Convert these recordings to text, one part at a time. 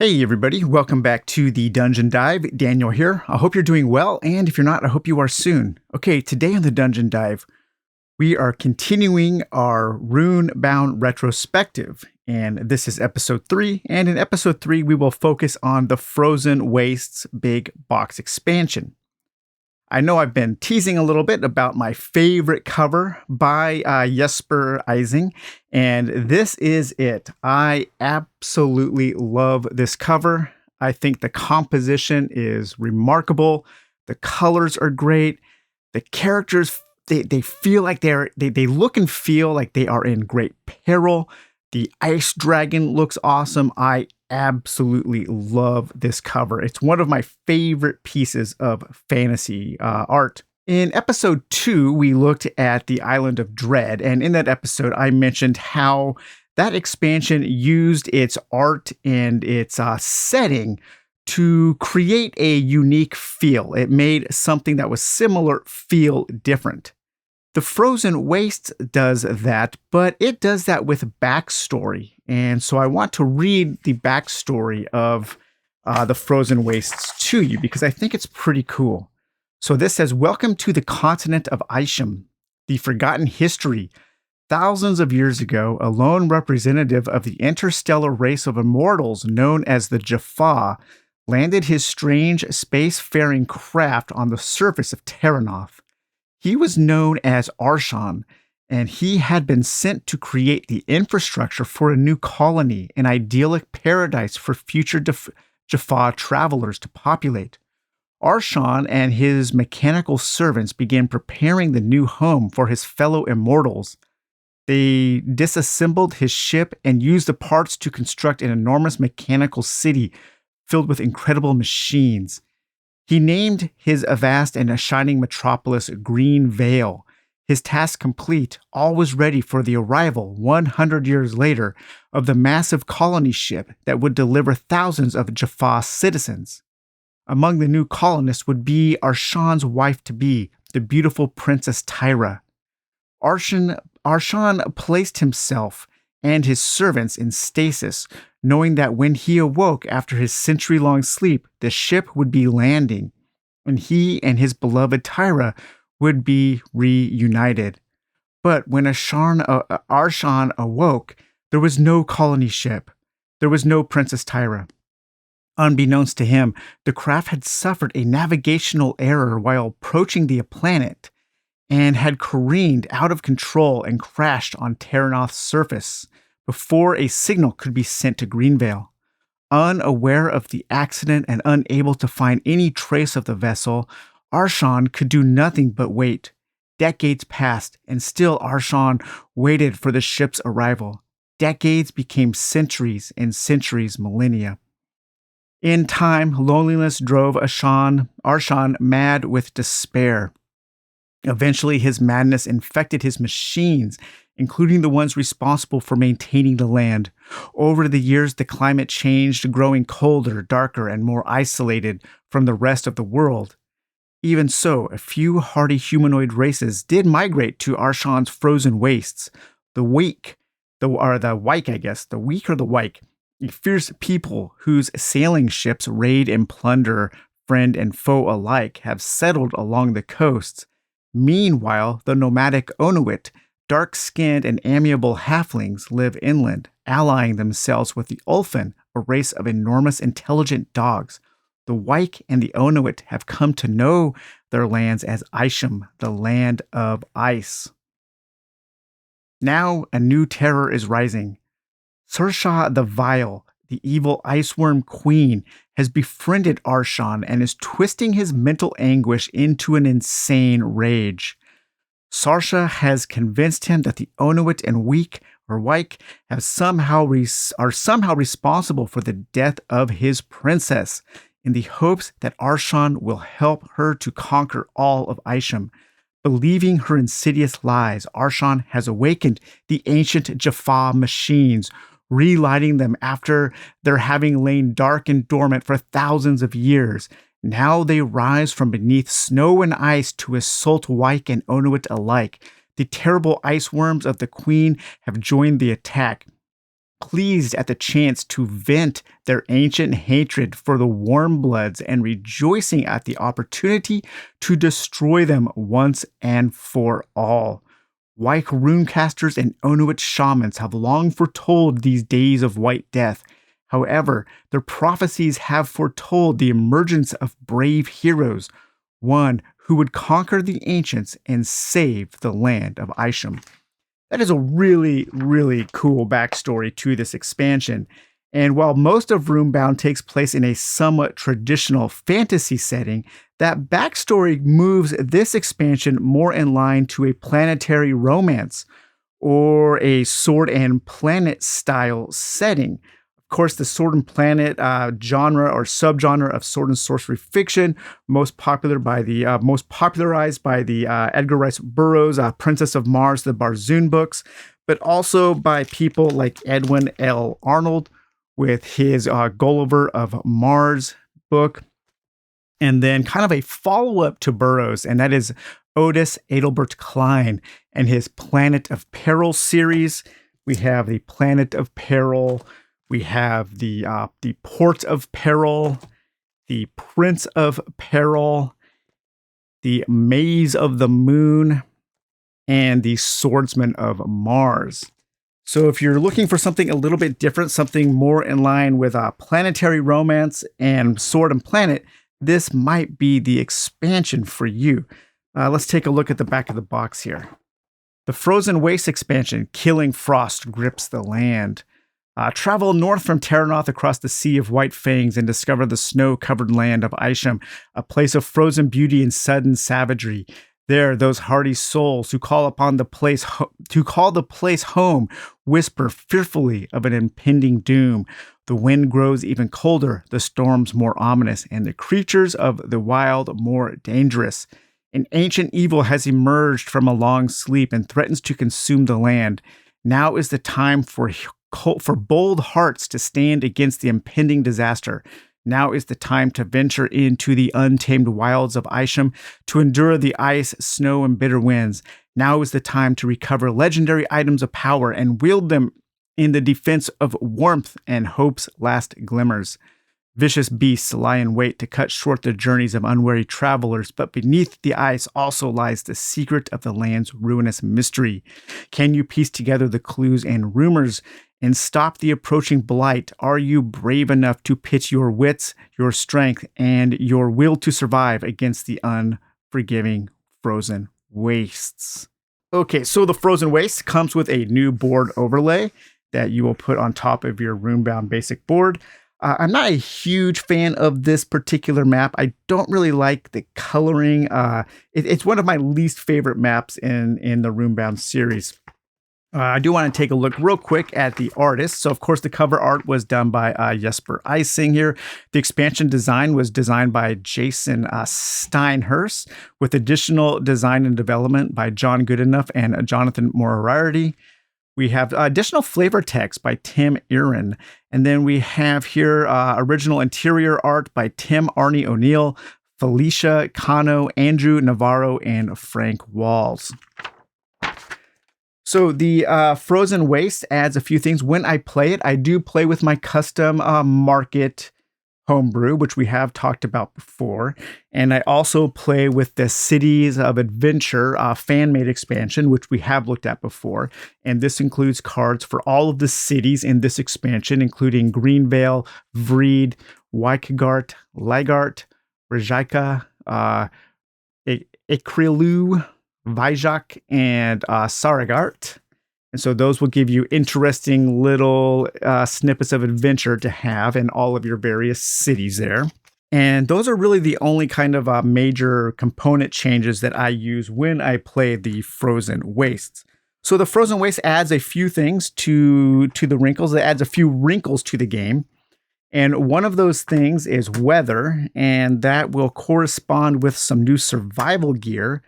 Hey everybody, welcome back to the Dungeon Dive. Daniel here. I hope you're doing well, and if you're not, I hope you are soon. Okay, today on the Dungeon Dive, we are continuing our Runebound Retrospective, and this is episode 3, and in episode 3 we will focus on the Frozen Wastes big box expansion. I know I've been teasing a little bit about my favorite cover by Jesper Eising, and this is it. I absolutely love this cover. I think the composition is remarkable. The colors are great. The characters, they feel like they look and feel like they are in great peril. The ice dragon looks awesome. I absolutely love this cover. It's one of my favorite pieces of fantasy art. In episode 2, we looked at the Island of Dread, and in that episode, I mentioned how that expansion used its art and its setting to create a unique feel. It made something that was similar feel different. The Frozen Wastes does that, but it does that with backstory. And so I want to read the backstory of the Frozen Wastes to you because I think it's pretty cool. So this says, "Welcome to the continent of Isham, the forgotten history. Thousands of years ago, a lone representative of the interstellar race of immortals known as the Jaffa landed his strange space-faring craft on the surface of Terranoth. He was known as Arshan, and he had been sent to create the infrastructure for a new colony, an idyllic paradise for future Jaffa travelers to populate. Arshan and his mechanical servants began preparing the new home for his fellow immortals. They disassembled his ship and used the parts to construct an enormous mechanical city filled with incredible machines. He named his vast and shining metropolis Green Vale. His task complete, all was ready for the arrival 100 years later of the massive colony ship that would deliver thousands of Jaffa citizens. Among the new colonists would be Arshan's wife-to-be, the beautiful Princess Tyra. Arshan placed himself and his servants in stasis, knowing that when he awoke after his century-long sleep, the ship would be landing, and he and his beloved Tyra would be reunited. But when Arshan awoke, there was no colony ship. There was no Princess Tyra. Unbeknownst to him, the craft had suffered a navigational error while approaching the planet and had careened out of control and crashed on Terranoth's surface before a signal could be sent to Greenvale. Unaware of the accident and unable to find any trace of the vessel, Arshan could do nothing but wait. Decades passed, and still Arshan waited for the ship's arrival. Decades became centuries, and centuries millennia. In time, loneliness drove Arshan mad with despair. Eventually, his madness infected his machines, including the ones responsible for maintaining the land. Over the years, the climate changed, growing colder, darker, and more isolated from the rest of the world. Even so, a few hardy humanoid races did migrate to Arshan's frozen wastes. The weak or the Wyke, a fierce people whose sailing ships raid and plunder friend and foe alike, have settled along the coasts. Meanwhile, the nomadic Onuit, dark-skinned and amiable halflings, live inland, allying themselves with the Ulfin, a race of enormous intelligent dogs. The Wyke and the Onuit have come to know their lands as Isham, the land of ice. Now a new terror is rising. Saoirse the Vile, the evil iceworm queen, has befriended Arshan and is twisting his mental anguish into an insane rage. Saoirse has convinced him that the Onuit and Wyke are somehow responsible for the death of his princess, in the hopes that Arshan will help her to conquer all of Isham. Believing her insidious lies, Arshan has awakened the ancient Jaffa machines, relighting them after their having lain dark and dormant for thousands of years. Now they rise from beneath snow and ice to assault Wyke and Onuit alike. The terrible ice worms of the Queen have joined the attack. pleased at the chance to vent their ancient hatred for the Warmbloods and rejoicing at the opportunity to destroy them once and for all. Wyke runecasters and Onuit shamans have long foretold these days of White Death. However, their prophecies have foretold the emergence of brave heroes, one who would conquer the ancients and save the land of Isham. That is a really, really cool backstory to this expansion. And while most of Runebound takes place in a somewhat traditional fantasy setting, that backstory moves this expansion more in line to a planetary romance or a Sword and Planet style setting. Of course, the Sword and Planet genre or subgenre of sword and sorcery fiction, most popularized by the Edgar Rice Burroughs' Princess of Mars, the Barzoon books, but also by people like Edwin L. Arnold with his Gulliver of Mars book, and then kind of a follow-up to Burroughs, and that is Otis Adelbert Klein and his Planet of Peril series. We have the Planet of Peril. We have the Port of Peril, the Prince of Peril, the Maze of the Moon, and the Swordsman of Mars. So if you're looking for something a little bit different, something more in line with planetary romance and Sword and Planet, this might be the expansion for you. Let's take a look at the back of the box here. The Frozen Waste expansion, Killing Frost Grips the Land. Travel north from Terranoth across the Sea of White Fangs and discover the snow-covered land of Isham, a place of frozen beauty and sudden savagery. There, those hardy souls who call the place home whisper fearfully of an impending doom. The wind grows even colder, the storms more ominous, and the creatures of the wild more dangerous. An ancient evil has emerged from a long sleep and threatens to consume the land. Now is the time for bold hearts to stand against the impending disaster. Now is the time to venture into the untamed wilds of Isham, to endure the ice, snow, and bitter winds. Now is the time to recover legendary items of power and wield them in the defense of warmth and hope's last glimmers. Vicious beasts lie in wait to cut short the journeys of unwary travelers, but beneath the ice also lies the secret of the land's ruinous mystery. Can you piece together the clues and rumors and stop the approaching blight? Are you brave enough to pitch your wits, your strength, and your will to survive against the unforgiving frozen wastes? Okay, so the Frozen Wastes comes with a new board overlay that you will put on top of your Runebound basic board. I'm not a huge fan of this particular map. I don't really like the coloring. It's one of my least favorite maps in the Runebound series. I do want to take a look real quick at the artist. So, of course, the cover art was done by Jesper Ising here. The expansion design was designed by Jason Steinhurst, with additional design and development by John Goodenough and Jonathan Moriarty. We have additional flavor text by Tim Erin. And then we have here original interior art by Tim Arnie O'Neill, Felicia Cano, Andrew Navarro, and Frank Walls. So the Frozen Waste adds a few things. When I play it, I do play with my custom market homebrew, which we have talked about before. And I also play with the Cities of Adventure fan-made expansion, which we have looked at before. And this includes cards for all of the cities in this expansion, including Greenvale, Vreed, Wykegart, Lygart, Rajika, Ikrilu, Vizhak, and Saragart. And so those will give you interesting little snippets of adventure to have in all of your various cities there. And those are really the only kind of major component changes that I use when I play the Frozen Wastes. So the Frozen Waste adds a few things to the wrinkles. It adds a few wrinkles to the game. And one of those things is weather, and that will correspond with some new survival gear,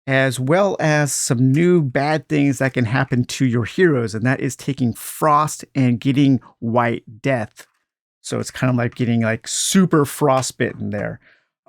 as well as some new bad things that can happen to your heroes, and that is taking frost and getting White Death. So it's kind of like getting like super frostbitten there.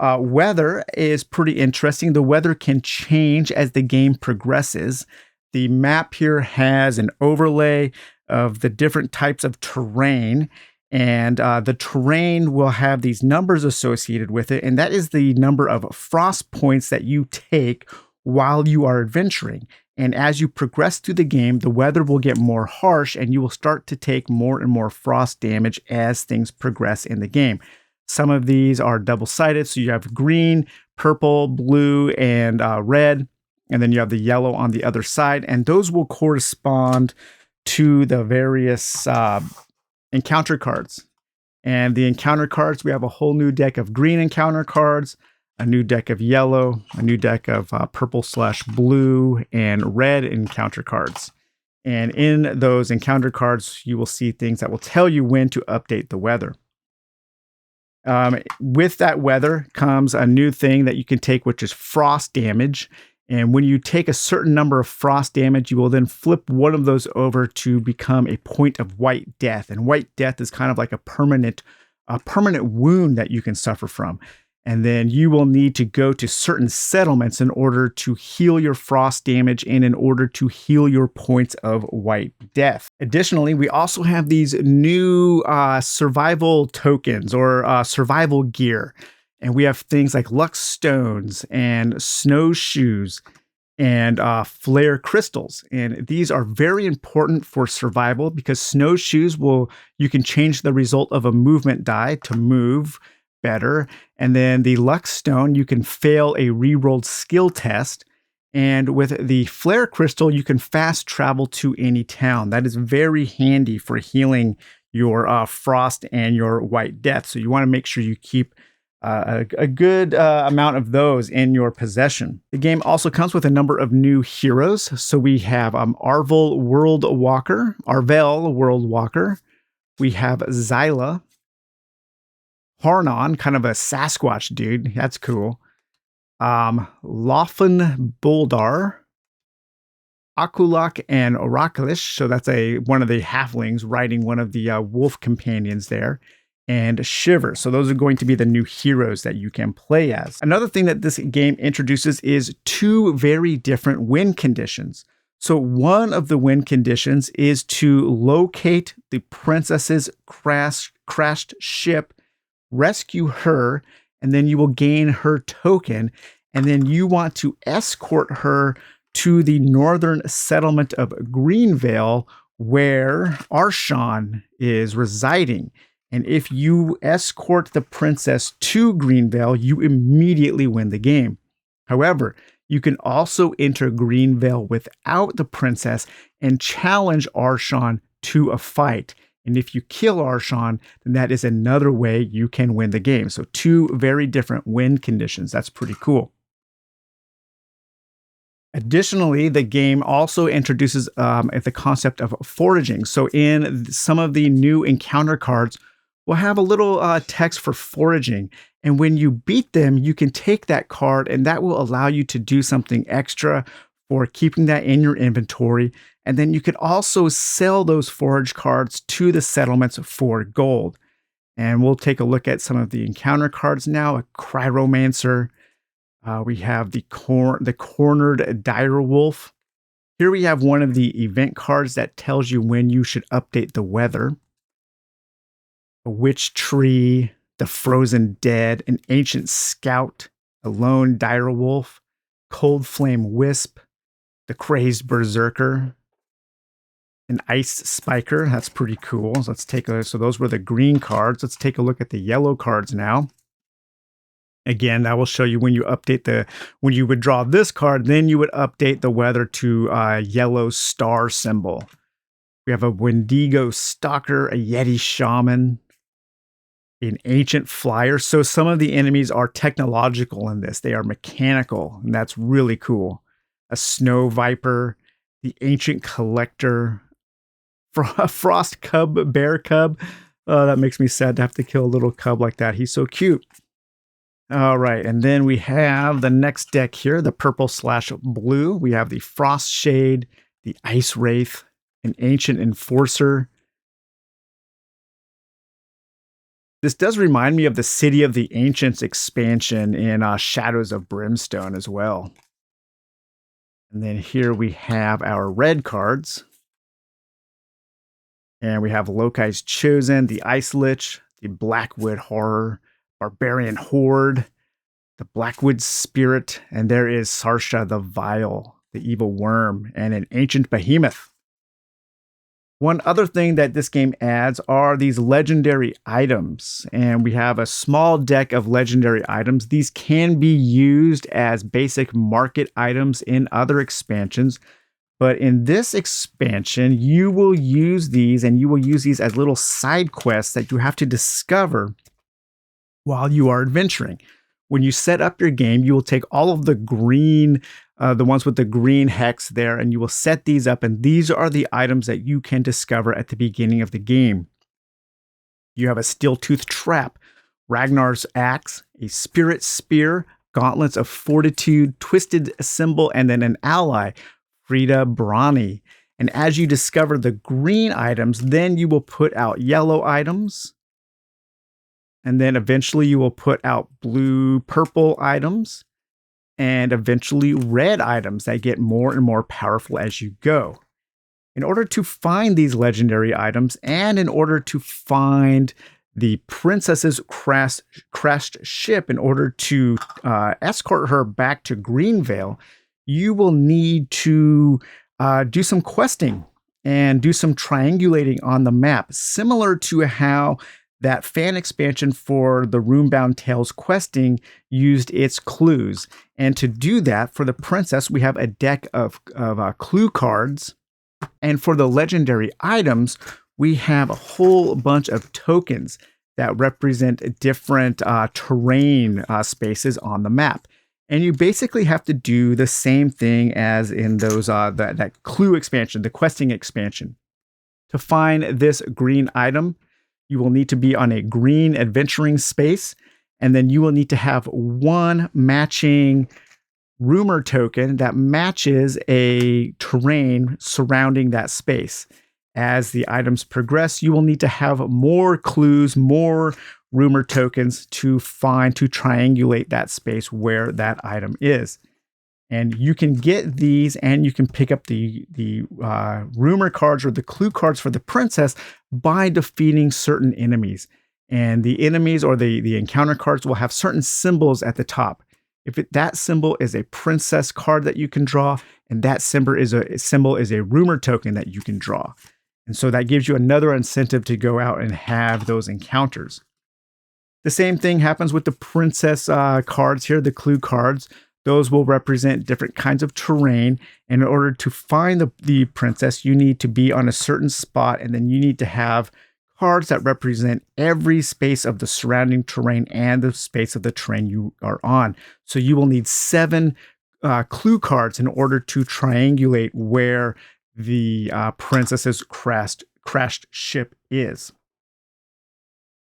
Weather is pretty interesting. The weather can change as the game progresses. The map here has an overlay of the different types of terrain. And the terrain will have these numbers associated with it. And that is the number of frost points that you take while you are adventuring. And as you progress through the game, the weather will get more harsh and you will start to take more and more frost damage as things progress in the game. Some of these are double-sided. So you have green, purple, blue, and red. And then you have the yellow on the other side. And those will correspond to the various encounter cards. And the encounter cards, we have a whole new deck of green encounter cards, a new deck of yellow, a new deck of purple/blue, and red encounter cards. And in those encounter cards, you will see things that will tell you when to update the weather. With that weather comes a new thing that you can take, which is frost damage. And when you take a certain number of frost damage, you will then flip one of those over to become a point of white death. And white death is kind of like a permanent wound that you can suffer from. And then you will need to go to certain settlements in order to heal your frost damage and in order to heal your points of white death. Additionally, we also have these new survival tokens or survival gear. And we have things like luck stones and snowshoes and flare crystals. And these are very important for survival because snowshoes you can change the result of a movement die to move better. And then the luck stone, you can fail a rerolled skill test. And with the flare crystal, you can fast travel to any town. That is very handy for healing your frost and your white death. So you want to make sure you keep a good amount of those in your possession. The game also comes with a number of new heroes. So we have Arvel World Walker. We have Zyla. Harnon, kind of a Sasquatch dude. That's cool. Lofen Boldar. Akulak and Oraklish. So that's one of the halflings riding one of the wolf companions there. And Shiver. So those are going to be the new heroes that you can play as. Another thing that this game introduces is two very different win conditions. So one of the win conditions is to locate the princess's crashed ship, rescue her, and then you will gain her token. And then you want to escort her to the northern settlement of Greenvale, where Arshawn is residing. And if you escort the princess to Greenvale, you immediately win the game. However, you can also enter Greenvale without the princess and challenge Arshawn to a fight. And if you kill Arshawn, then that is another way you can win the game. So two very different win conditions. That's pretty cool. Additionally, the game also introduces the concept of foraging. So in some of the new encounter cards, we'll have a little text for foraging. And when you beat them, you can take that card and that will allow you to do something extra for keeping that in your inventory. And then you can also sell those forage cards to the settlements for gold. And we'll take a look at some of the encounter cards now. A Cryomancer. We have the Cornered Direwolf. Here we have one of the event cards that tells you when you should update the weather. A Witch Tree, the Frozen Dead, an Ancient Scout, a Lone Direwolf, Cold Flame Wisp, the Crazed Berserker, an Ice Spiker. That's pretty cool. So let's so those were the green cards. Let's take a look at the yellow cards now. Again, that will show you when you when you would draw this card, then you would update the weather to a yellow star symbol. We have a Wendigo Stalker, a Yeti Shaman, an Ancient Flyer. So some of the enemies are technological in this. They are mechanical, and that's really cool. A Snow Viper, the Ancient Collector, a Frost Cub, Bear Cub. That makes me sad to have to kill a little cub like that. He's so cute. All right, and then we have the next deck here, the purple/blue. We have the Frost Shade, the Ice Wraith, an Ancient Enforcer. This does remind me of the City of the Ancients expansion in Shadows of Brimstone as well. And then here we have our red cards. And we have Lokai's Chosen, the Ice Lich, the Blackwood Horror, Barbarian Horde, the Blackwood Spirit, and there is Sarsha the Vile, the Evil Worm, and an Ancient Behemoth. One other thing that this game adds are these legendary items, and we have a small deck of legendary items. These can be used as basic market items in other expansions, but in this expansion, you will use these, and you will use these as little side quests that you have to discover while you are adventuring. When you set up your game, you will take all of the green, the ones with the green hex there, and you will set these up, and these are the items that you can discover at the beginning of the game. You have a Steel-Tooth Trap, Ragnar's Axe, a Spirit Spear, Gauntlets of Fortitude, Twisted Symbol, and then an ally, Frida Brani. And as you discover the green items, then you will put out yellow items. And then eventually you will put out blue, purple items. And eventually red items that get more and more powerful as you go. In order to find these legendary items, and in order to find the princess's crashed ship, in order to escort her back to Greenvale, you will need to do some questing and do some triangulating on the map, similar to how that fan expansion for the Runebound Tales questing used its clues. And to do that, for the princess, we have a deck of clue cards. And for the legendary items, we have a whole bunch of tokens that represent different terrain spaces on the map. And you basically have to do the same thing as in those that clue expansion, the questing expansion. To find this green item, you will need to be on a green adventuring space, and then you will need to have one matching rumor token that matches a terrain surrounding that space. As the items progress, you will need to have more clues, more rumor tokens to triangulate that space where that item is. And you can get these, and you can pick up the rumor cards or the clue cards for the princess by defeating certain enemies. And the enemies or the encounter cards will have certain symbols at the top. If that symbol is a princess card that you can draw, and that symbol is a rumor token that you can draw. And so that gives you another incentive to go out and have those encounters. The same thing happens with the princess cards here, the clue cards. Those will represent different kinds of terrain. And in order to find the princess, you need to be on a certain spot, and then you need to have cards that represent every space of the surrounding terrain and the space of the terrain you are on. So you will need 7 clue cards in order to triangulate where the princess's crashed ship is.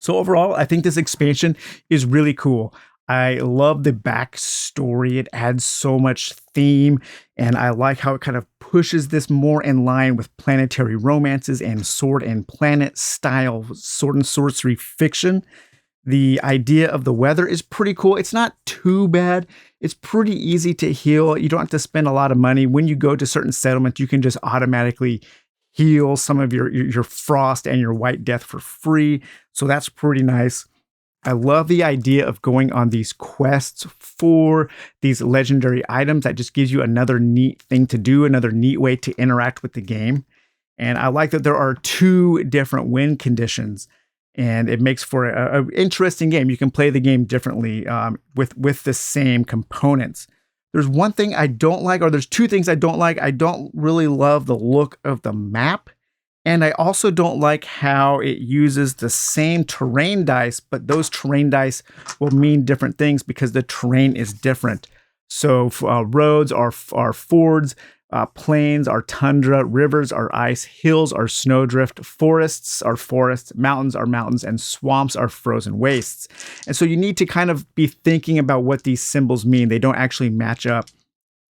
So overall, I think this expansion is really cool. I love the backstory. It adds so much theme, and I like how it kind of pushes this more in line with planetary romances and sword and planet style sword and sorcery fiction. The idea of the weather is pretty cool. It's not too bad. It's pretty easy to heal. You don't have to spend a lot of money. When you go to certain settlements, you can just automatically heal some of your frost and your white death for free. So that's pretty nice. I love the idea of going on these quests for these legendary items. That just gives you another neat thing to do, another neat way to interact with the game. And I like that there are 2 different win conditions, and it makes for an interesting game. You can play the game differently with the same components. There's one thing I don't like, or there's 2 things I don't like. I don't really love the look of the map. And I also don't like how it uses the same terrain dice, but those terrain dice will mean different things because the terrain is different. So roads are fords, plains are tundra, rivers are ice, hills are snowdrift, forests are forests, mountains are mountains, and swamps are frozen wastes. And so you need to kind of be thinking about what these symbols mean. They don't actually match up.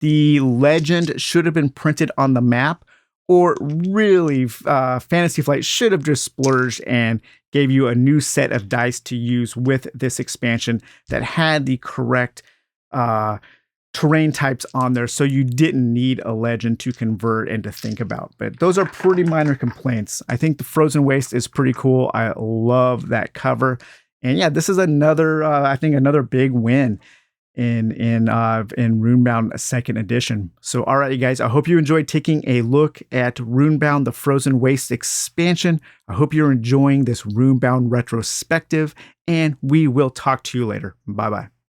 The legend should have been printed on the map, or really, Fantasy Flight should have just splurged and gave you a new set of dice to use with this expansion that had the correct terrain types on there, so you didn't need a legend to convert and to think about. But those are pretty minor complaints. I think the Frozen Waste is pretty cool. I love that cover. And yeah, this is another, I think another big win in Runebound 2nd edition. So, all right, you guys, I hope you enjoyed taking a look at Runebound, the Frozen Waste expansion. I hope you're enjoying this Runebound retrospective, and we will talk to you later. Bye-bye.